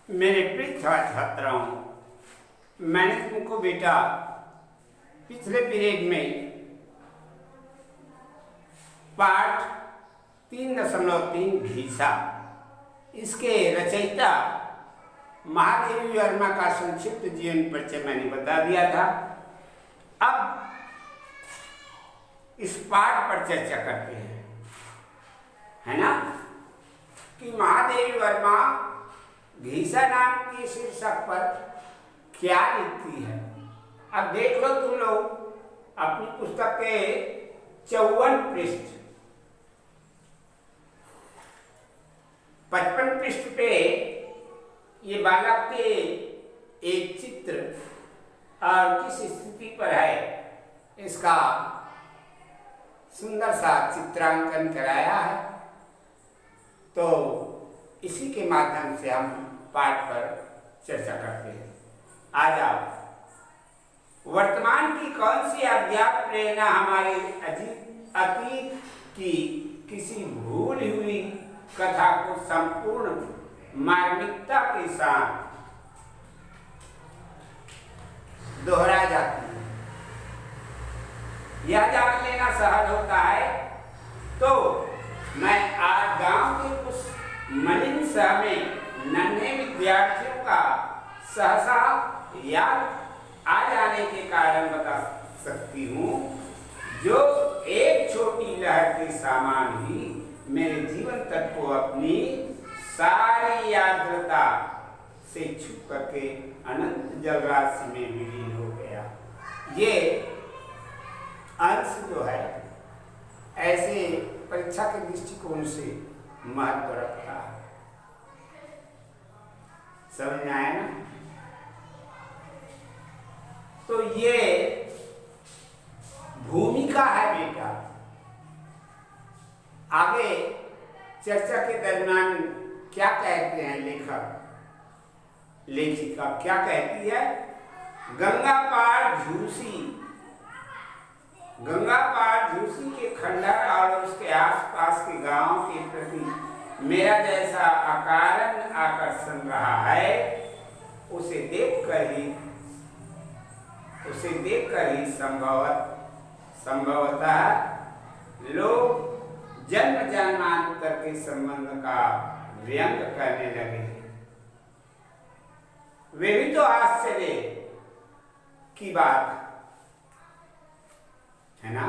मेरे प्रिय छात्राओं, मैंने तुमको बेटा पिछले पीरियड में पाठ 3.3 घीसा इसके रचयिता महादेवी वर्मा का संक्षिप्त जीवन परिचय मैंने बता दिया था। अब इस पाठ पर चर्चा करते हैं, है ना, कि महादेवी वर्मा घीसा नाम की शीर्षक पर क्या लिखती है। अब देख लो तुम लोग अपनी पुस्तक के 54 पृष्ठ, 55 पृष्ठ पे ये बालक के एक चित्र और किस स्थिति पर है इसका सुंदर सा चित्रांकन कराया है। तो इसी के माध्यम से हम पाठ पर चर्चा करते हैं। आ जाओ। वर्तमान की कौन सी अज्ञात प्रेरणा हमारे अतीत की किसी भूली हुई कथा को संपूर्ण मार्मिकता के साथ दोहरा जाती है। यह जान लेना सहज होता है। तो मैं आज गांव के उस मलिन सह में नन्हे विद्यार्थियों का सहसा याद आ जाने के कारण बता सकती हूँ, जो एक छोटी लहर के समान ही मेरे जीवन तक को अपनी सारी यादृता से छू करके अनंत जलराशि में विलीन हो गया। ये अंश जो है ऐसे परीक्षा के दृष्टिकोण से महत्व रखता है। समझ में आया ना? तो ये भूमिका है बेटा। आगे चर्चा के दरमियान क्या कहते हैं लेखक लेखिका क्या कहती है? गंगा पार झूसी के खंडहर और उसके आसपास के गांव के प्रति मेरा जैसा अकारण आकर्षण रहा है, उसे देखकर ही संभवतः लोग जन्म जन्मांतर के संबंध का व्यंग करने लगे। वे भी तो आश्चर्य की बात है ना।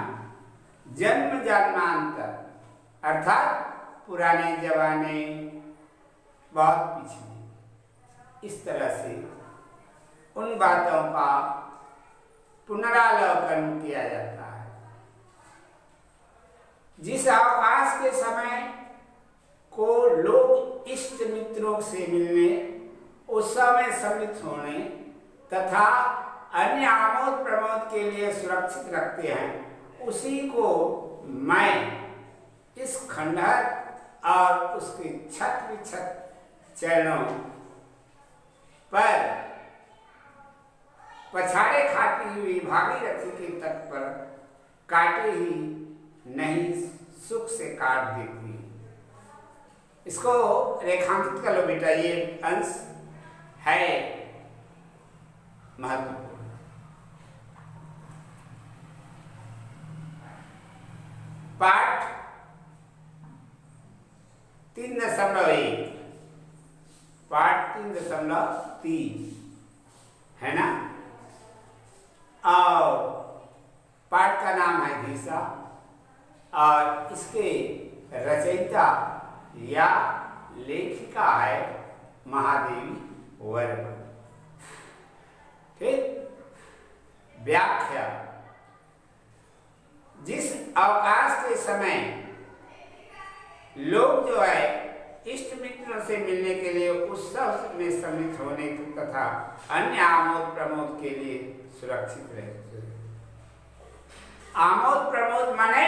जन्म जन्मांतर अर्थात पुराने जमाने बहुत पिछले, इस तरह से उन बातों का पुनरावलोकन किया जाता है। जिस अवकाश के समय को लोग इष्ट मित्रों से मिलने, उत्सव में सम्मिलित होने तथा अन्य आमोद प्रमोद के लिए सुरक्षित रखते हैं, उसी को मैं इस खंडहर और उसके छत विछत चरणों पर पछाड़े खाती हुई भागीरथी के तट पर काटे ही नहीं सुख से काट देती। इसको रेखांकित कर लो बेटा, ये अंश है महत्वपूर्ण। पाठ 3.1 पाठ 3.3 है ना। और पाठ का नाम है घीसा और इसके रचयिता या लेखिका है महादेवी वर्मा। ठीक। व्याख्या। जिस अवकाश के समय लोग जो है इष्ट मित्रों से मिलने के लिए उत्सव में सम्मिलित होने तथा अन्य आमोद प्रमोद के लिए सुरक्षित रहते हैं। आमोद प्रमोद माने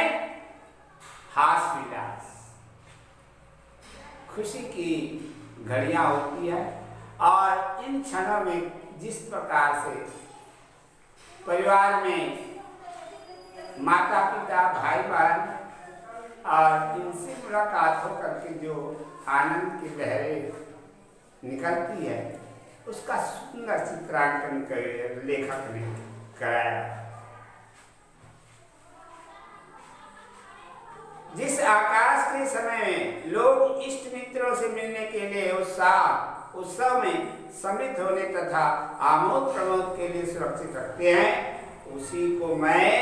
हास विलास, खुशी की घड़ियां होती है। और इन क्षणों में जिस प्रकार से परिवार में माता पिता भाई बहन और इनसे मुलाकात होकर के जो आनंद की लहरें निकलती है, उसका सुंदर चित्रांकन लेखक ने कराया। जिस आकाश के समय में लोग इष्ट मित्रों से मिलने के लिए उत्सव में सम्मिलित होने तथा आमोद प्रमोद के लिए सुरक्षित रखते हैं, उसी को मैं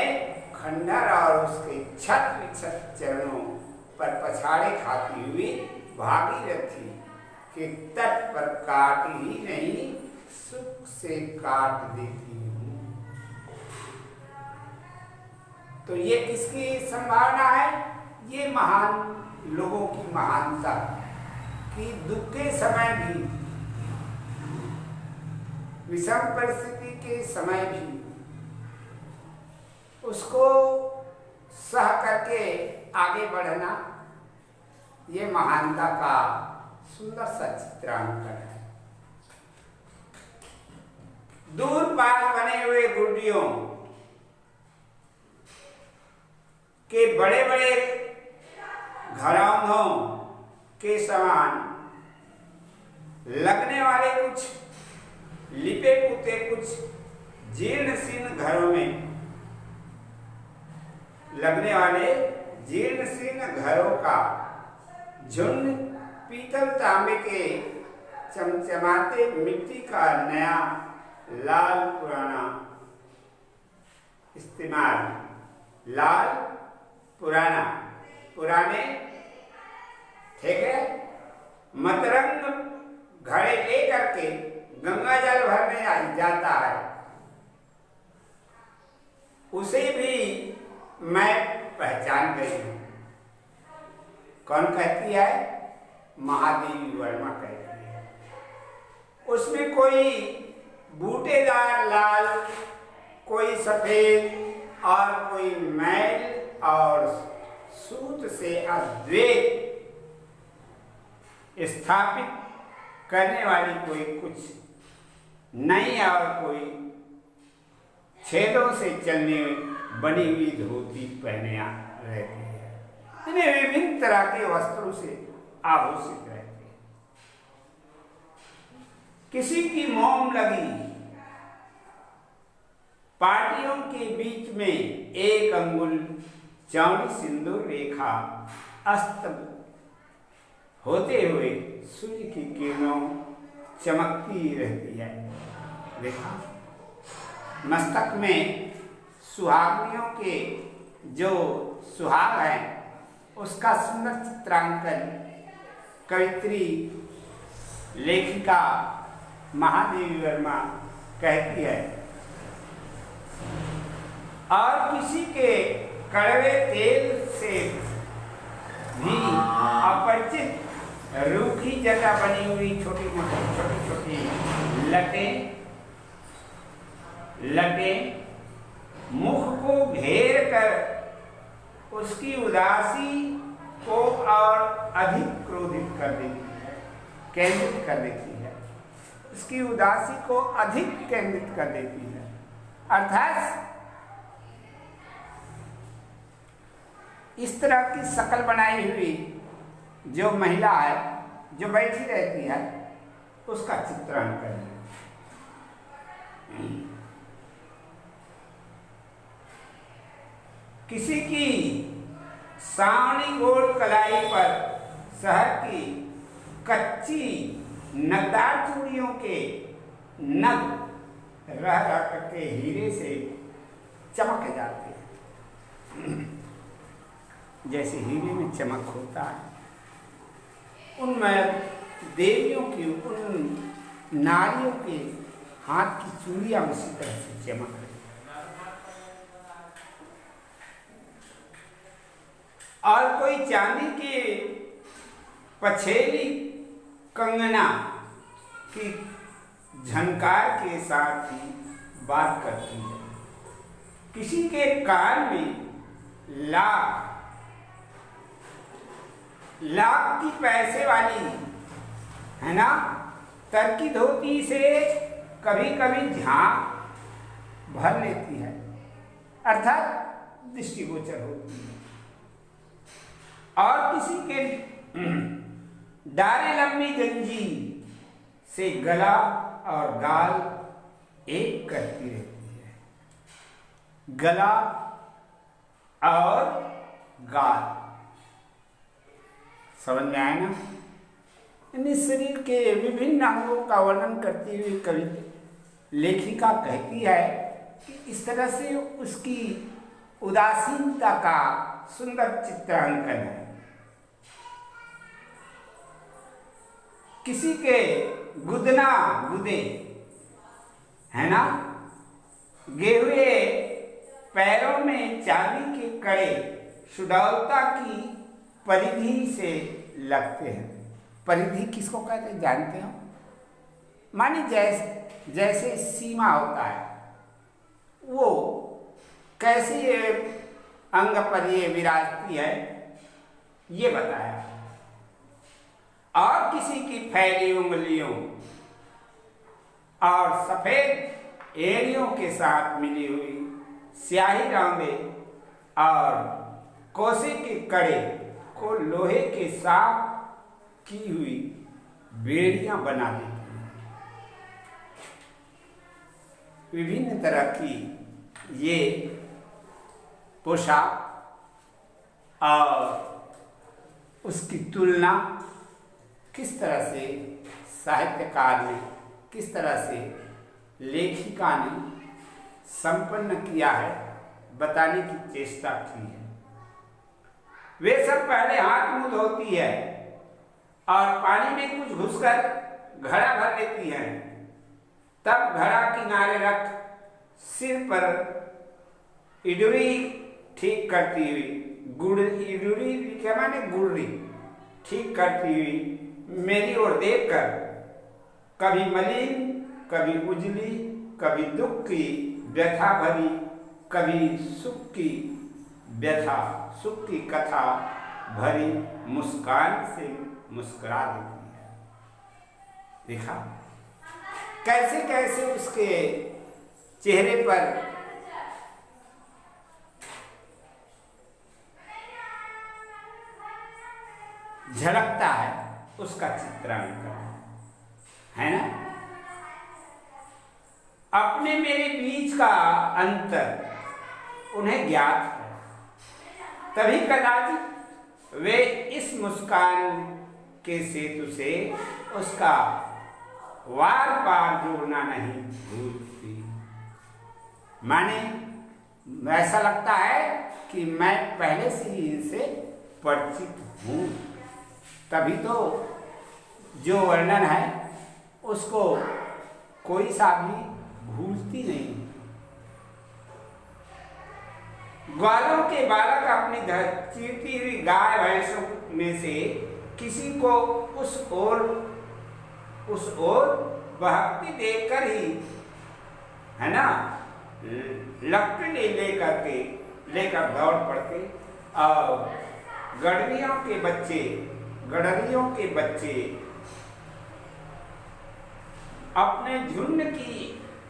खंडहर और उसके छत विक्षत चरणों पर पछाड़े खाती हुई भागीरथी के तट पर काट ही नहीं, सुख से काट देती हूँ। तो ये किसकी संभावना है? ये महान लोगों की महानता कि दुख के समय भी, विषम परिस्थिति के समय भी उसको सह करके आगे बढ़ना, ये महानता का सुंदर सा चित्रांकन है। दूर पास बने हुए गुड्डियों के बड़े बड़े घरौंदों के समान लगने वाले कुछ लिपे पुते, कुछ जीर्ण शीर्ण घरों में लगने वाले जीर्ण शीर्ण घरों का झुंड पीतल तांबे के चमचमाते मिट्टी का नया लाल पुराना इस्तेमाल, लाल पुराना पुराने ठीक है मतरंग घड़े लेकर के गंगा जल भरने जाता है, उसे भी मैं पहचान गई हूं। कौन कहती है? महादेवी वर्मा कहती है। उसमें कोई बूटेदार लाल, कोई सफेद और कोई मैल और सूत से अद्वैत स्थापित करने वाली कोई कुछ नई और कोई छेदों से चलने बनी हुई धोती पहने रहती है। इन्हें विभिन्न तरह के वस्त्रों से आभूषित रहते हैं। किसी की मोम लगी पार्टियों के बीच में एक अंगुल चौड़ी सिंदूर रेखा अस्त होते हुए सूर्य की किरणों चमकती रहती है। देखा, मस्तक में सुहागनियों के जो सुहाग हैं उसका सुंदर चित्रांकन कवित्री लेखिका महादेवी वर्मा कहती है। और किसी के कड़वे तेल से भी अपरिचित रूखी जटा बनी हुई छोटी छोटी लटें मुख को घेर कर उसकी उदासी को और अधिक क्रोधित कर देती है, केंद्रित कर देती है। उसकी उदासी को अधिक केंद्रित कर देती है। अर्थात इस तरह की शकल बनाई हुई जो महिला है, जो बैठी रहती है, उसका चित्रांकन है। किसी की सावनी गोल कलाई पर शहर की कच्ची नगदार चूड़ियों के नग रह करके हीरे से चमक जाते हैं, जैसे हीरे में चमक होता है। उनमें देवियों की, उन नारियों के हाथ की चूड़ियां उसी तरह से चमक रही। और कोई चांदी के पछेली कंगना की झनकार के साथ ही बात करती है। किसी के कान में लाख की पैसे वाली है ना तरकी धोती से कभी कभी झांक भर लेती है, अर्थात दृष्टिगोचर होती है। और किसी के डारे लंबी गंजी से गला और गाल एक करती रहती है। गला और गाल, समझ में आया ना? यानी शरीर के विभिन्न अंगों का वर्णन करती हुई कविता लेखिका कहती है कि इस तरह से उसकी उदासीनता का सुंदर चित्रांकन है। किसी के गुदना गुदे, है ना, गेहुए पैरों में चांदी के कड़े सुडौलता की परिधि से लगते हैं। परिधि किसको कहते हैं जानते हो? मानी जैसे सीमा होता है, वो कैसी अंग पर ये विराजती है ये बताया। और किसी की फैली उंगलियों और सफेद एड़ियों के साथ मिली हुई स्याही रांदे और कोसे के कड़े को लोहे के साफ की हुई बेड़ियां बना देती हैं। विभिन्न तरह की ये पोशाक और उसकी तुलना किस तरह से साहित्यकार ने, किस तरह से लेखिका ने संपन्न किया है बताने की चेष्टा की है। वे सब पहले हाथ मुंह धोती है और पानी में कुछ घुसकर घड़ा भर लेती है, तब घड़ा किनारे रख सिर पर इडुरी ठीक करती हुई इडुरी क्या माने गुर्री ठीक करती हुई मेरी ओर देखकर कभी मलिन, कभी उजली, कभी दुख की व्यथा भरी, कभी सुख की व्यथा, सुख की कथा भरी मुस्कान से मुस्कुरा देती है। देखा कैसे कैसे उसके चेहरे पर झलकता है उसका चित्रांकन, है ना? अपने मेरे बीच का अंतर उन्हें ज्ञात है, तभी कदाचित वे इस मुस्कान के सेतु से उसका वार पार जोड़ना नहीं भूलती। माने ऐसा लगता है कि मैं पहले से ही इनसे परिचित हूँ, तभी तो जो वर्णन है उसको कोई सा भी भूलती नहीं। ग्वालों के बालक अपनी चीरती हुई गाय भैंसों में से किसी को उस ओर बहकती देखकर ही, है ना, लकड़ी लेकर दौड़ पड़ते और गडरियों के बच्चे अपने झुंड की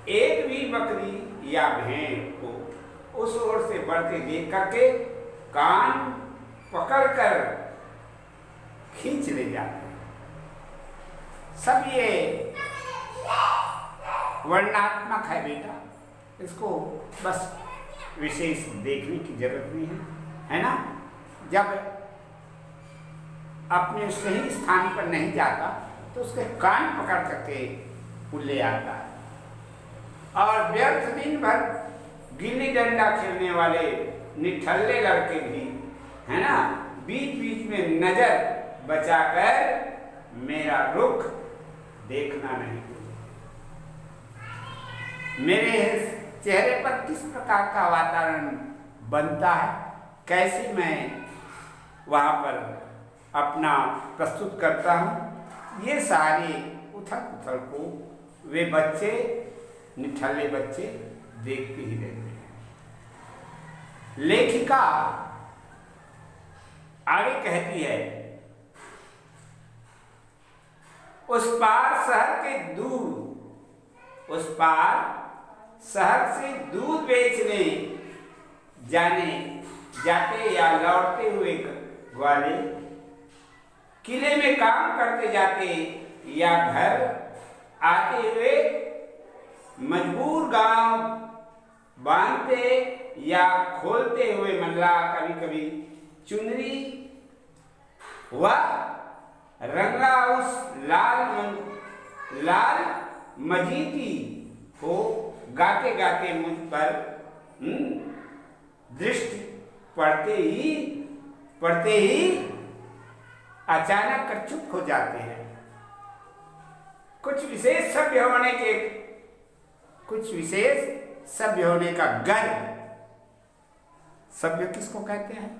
एक भी बकरी या भेड़ को उस ओर से बढ़ते देख करके कान पकड़कर खींच ले जाते। सब ये वर्णनात्मक है बेटा, इसको बस विशेष देखने की जरूरत नहीं है ना? जब अपने सही स्थान पर नहीं जाता तो उसके कान पकड़ करके ले आता है। और व्यर्थ दिन भर गिल्ली डंडा खेलने वाले निठल्ले लड़के भी, है ना, बीच बीच में नजर बचाकर मेरा रुख देखना नहीं। मेरे चेहरे पर किस प्रकार का वातावरण बनता है, कैसे मैं वहां पर अपना प्रस्तुत करता हूँ, ये सारे उथल पुथल को वे बच्चे, निठल्ले बच्चे देखते ही रहते हैं। लेखिका आगे कहती है, उस पार शहर से दूध बेचने जाते या लौटते हुए ग्वाले, किले में काम करते जाते या घर आते हुए मजबूर गांव बांधते या खोलते हुए मल्लाह कभी कभी चुनरी व रंगा उस लाल मजीदी को गाते गाते मुझ पर दृष्टि पड़ते ही अचानक कर चुप हो जाते हैं। कुछ विशेष सभ्य होने का गर्व। सभ्य किसको कहते हैं?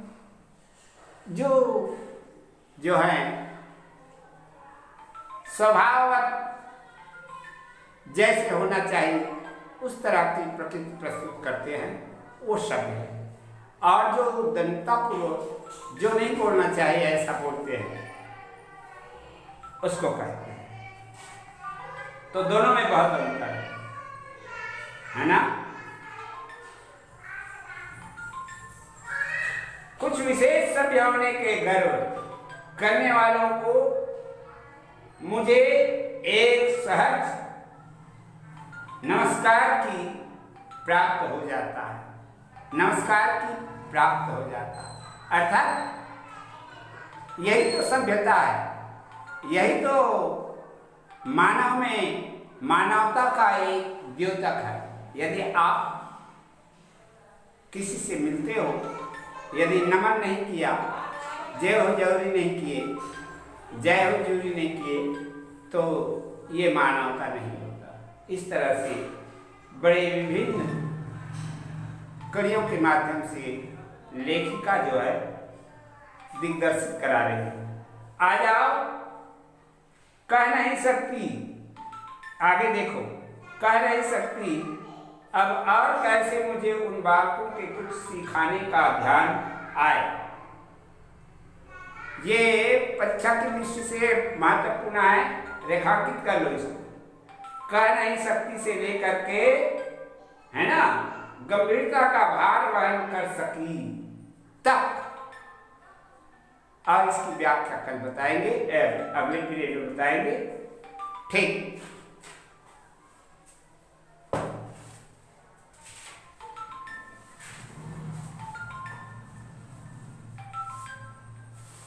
जो है स्वभावत जैसे होना चाहिए उस तरह की प्रकृति प्रस्तुत करते हैं, वो सभ्य है। और जो दंतापूर्वक जो नहीं बोलना चाहिए ऐसा बोलते हैं, उसको कहते हैं। तो दोनों में बहुत अंतर है ना। कुछ विशेष सभ्य होने के गर्व करने वालों को मुझे एक सहज नमस्कार की प्राप्त हो जाता है। अर्थात यही तो सभ्यता है, यही तो मानव में मानवता का एक द्योतक है। यदि आप किसी से मिलते हो, यदि नमन नहीं किया, जय हो जरूरी नहीं किए, तो ये मानवता नहीं होता। इस तरह से बड़े विभिन्न कड़ियों के माध्यम से लेखिका जो है दिग्दर्शित करा रही है। आ जाओ, कह नहीं सकती, आगे देखो, कह नहीं सकती अब और कैसे मुझे उन बातों के कुछ सिखाने का ध्यान आए। ये परीक्षा की दृष्टि से महत्वपूर्ण है, रेखांकित कर लो इसको। कह नहीं सकती से लेकर के, है ना, गंभीरता का भार वहन कर सकी तक। और इसकी व्याख्या कल बताएंगे, अगले पीरियड में बताएंगे। ठीक।